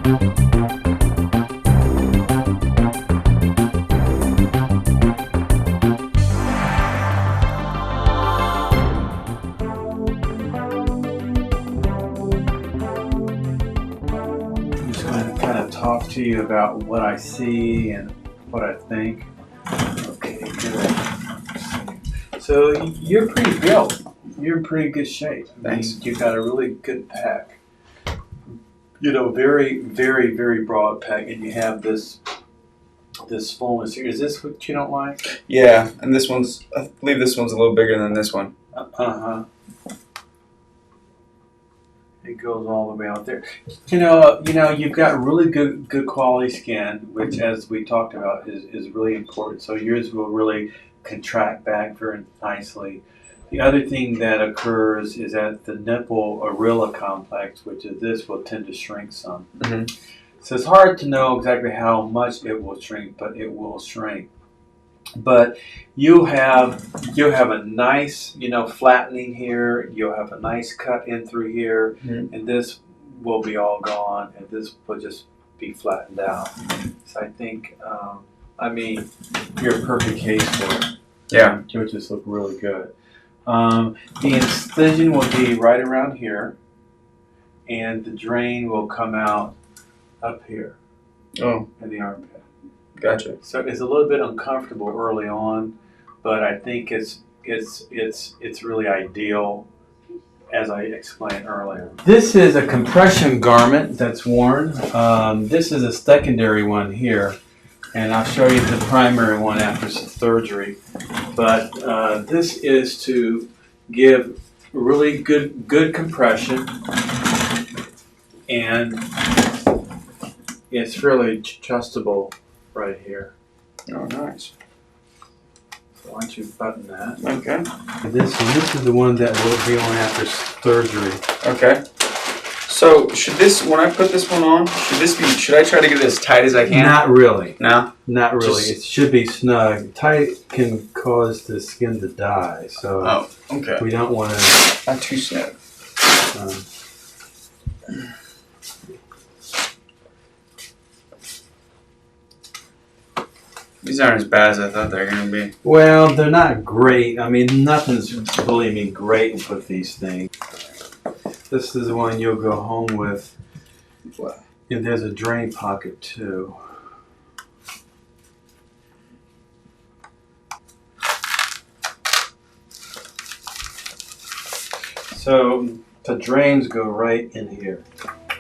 Talk to you about what I see and what I think. Okay, good. So you're pretty built. You're in pretty good shape. Thanks. You've got a really good pec. You know, very, very, very broad pec, and you have this fullness here. Is this what you don't like? Yeah, and this one's, I believe this one's a little bigger than this one. Uh-huh. It goes all the way out there. You know, you've got really good quality skin, which, as we talked about, is really important. So yours will really contract back very nicely. The other thing that occurs is that the nipple areola complex, which is this, will tend to shrink some. Mm-hmm. So it's hard to know exactly how much it will shrink, but it will shrink. But you'll have a nice, flattening here. You'll have a nice cut in through here, and this will be all gone, and this will just be flattened out. So I think, you're a perfect case for it. Yeah. You'll just look really good. The incision will be right around here, and the drain will come out up here. Oh, in the armpit. Gotcha. So it's a little bit uncomfortable early on, but I think it's really ideal, as I explained earlier. This is a compression garment that's worn. This is a secondary one here, and I'll show you the primary one after surgery. But this is to give really good compression, and it's fairly adjustable right here. Oh, nice. So why don't you button that? Okay. This is the one that will be on after surgery. Okay. So when I put this one on, should I try to get it as tight as I can? Not really. No? Not really. It should be snug. Tight can cause the skin to die, so okay. We don't want to. Not too snug. These aren't as bad as I thought they were going to be. Well, they're not great. I mean, nothing's, believe me, great with these things. This is the one you'll go home with. And there's a drain pocket, too. So the drains go right in here.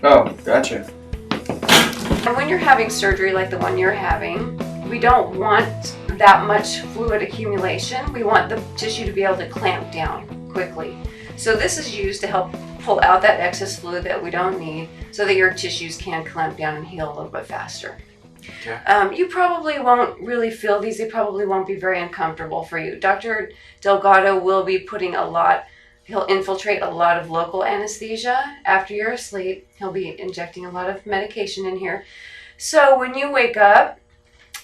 Oh, gotcha. And when you're having surgery like the one you're having, we don't want that much fluid accumulation. We want the tissue to be able to clamp down quickly. So this is used to help pull out that excess fluid that we don't need so that your tissues can clamp down and heal a little bit faster. Okay. You probably won't really feel these. They probably won't be very uncomfortable for you. Dr. Delgado will be putting he'll infiltrate a lot of local anesthesia. After you're asleep, he'll be injecting a lot of medication in here. So when you wake up,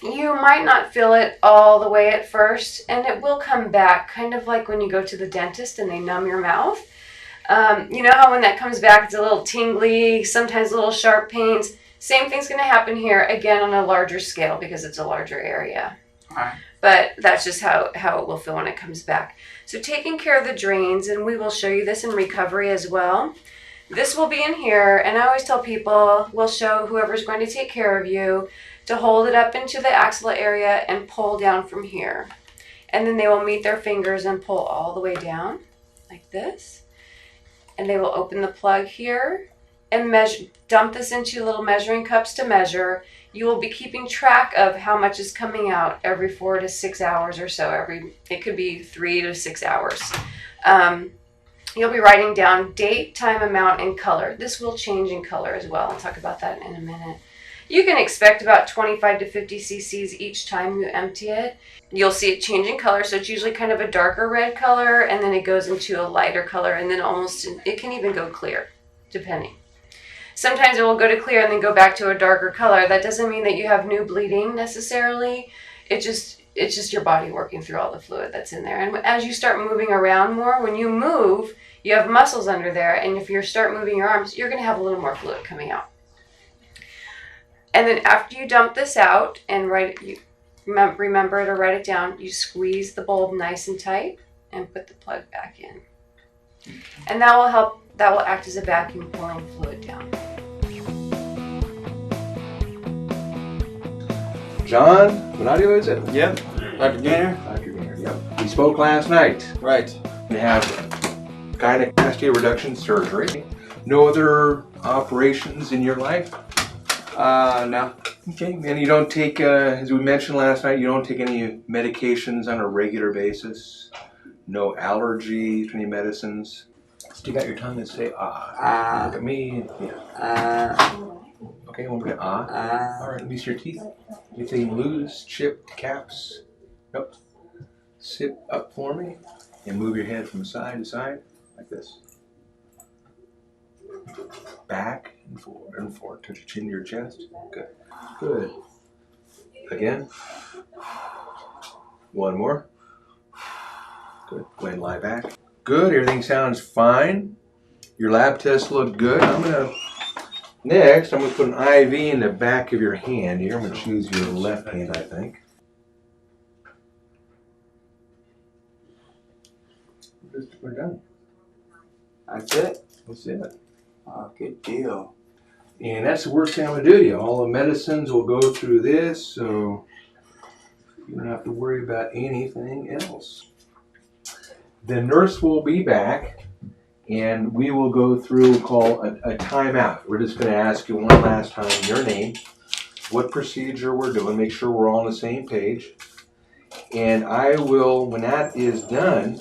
you might not feel it all the way at first, and it will come back, kind of like when you go to the dentist and they numb your mouth. You know how when that comes back, it's a little tingly, sometimes a little sharp pains. Same thing's going to happen here, again on a larger scale because it's a larger area. Right. But that's just how it will feel when it comes back. So taking care of the drains, and we will show you this in recovery as well. This will be in here, and I always tell people, we'll show whoever's going to take care of you to hold it up into the axilla area and pull down from here. And then they will meet their fingers and pull all the way down, like this. And they will open the plug here and dump this into little measuring cups to measure. You will be keeping track of how much is coming out every 4 to 6 hours or so. It could be 3 to 6 hours. You'll be writing down date, time, amount, and color. This will change in color as well. I'll talk about that in a minute. You can expect about 25 to 50 cc's each time you empty it. You'll see it change in color, so it's usually kind of a darker red color, and then it goes into a lighter color, and then it can even go clear, depending. Sometimes it will go to clear and then go back to a darker color. That doesn't mean that you have new bleeding necessarily. It's just your body working through all the fluid that's in there. And as you start moving around more, when you move, you have muscles under there, and if you start moving your arms, you're going to have a little more fluid coming out. And then after you dump this out and remember to write it down, you squeeze the bulb nice and tight and put the plug back in. And that will act as a vacuum pulling fluid down. John Bonadio, is it? Yep. Dr. Gaynor? Dr. Gaynor, yep. We spoke last night. Right. We have gynecomastia reduction surgery. No other operations in your life? No. Okay, and you don't take, as we mentioned last night, you don't take any medications on a regular basis? No allergies to any medicines? Stick out your tongue and say ah. Look at me. Yeah. Okay, one more. Ah. All right, release your teeth. Anything loose, chipped, caps? Nope. Sit up for me and move your head from side to side like this. Back and forward and forward. Touch your chin to your chest. Good. Good. Again. One more. Good. Go ahead and lie back. Good. Everything sounds fine. Your lab tests look good. Next, I'm going to put an IV in the back of your hand here. I'm going to choose your left hand, I think. We're done. That's it? That's it. Oh, good deal. And that's the worst thing I'm going to do to you. All the medicines will go through this, so you don't have to worry about anything else. The nurse will be back, and we will go through call a timeout. We're just going to ask you one last time your name, what procedure we're doing, make sure we're all on the same page. And I will, when that is done,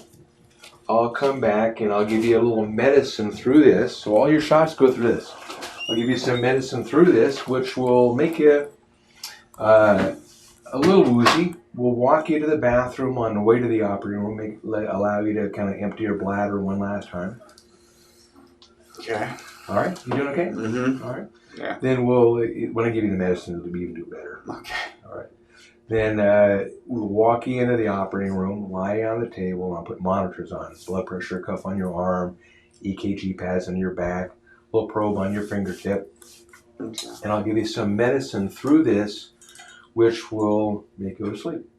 I'll come back and I'll give you a little medicine through this. So all your shots go through this. I'll give you some medicine through this, which will make you a little woozy. We'll walk you to the bathroom on the way to the operating room, allow you to kind of empty your bladder one last time. Okay. All right, you doing okay? Mm-hmm. All right. Yeah. Then when I give you the medicine, it'll be even do better. Okay. All right. Then we'll walk you into the operating room, lie you on the table, and I'll put monitors on. Blood pressure cuff on your arm, EKG pads on your back, little probe on your fingertip. Okay. And I'll give you some medicine through this, which will make you go to sleep.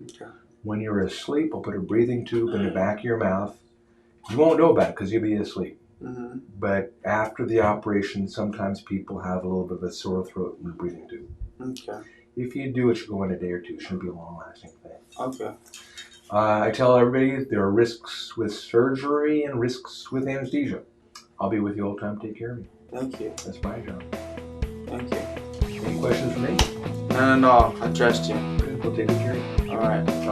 Okay. When you're asleep, I'll put a breathing tube in the back of your mouth. You won't know about it because you'll be asleep. Mm-hmm. But after the operation, sometimes people have a little bit of a sore throat in the breathing tube. Okay. If you do it, you'll go in a day or two. It shouldn't be a long-lasting thing. Okay. I tell everybody there are risks with surgery and risks with anesthesia. I'll be with you all the time. Take care of me. Thank you. That's my job. Thank you. Any questions for me? No. I trust you. We'll take good care of you. All right.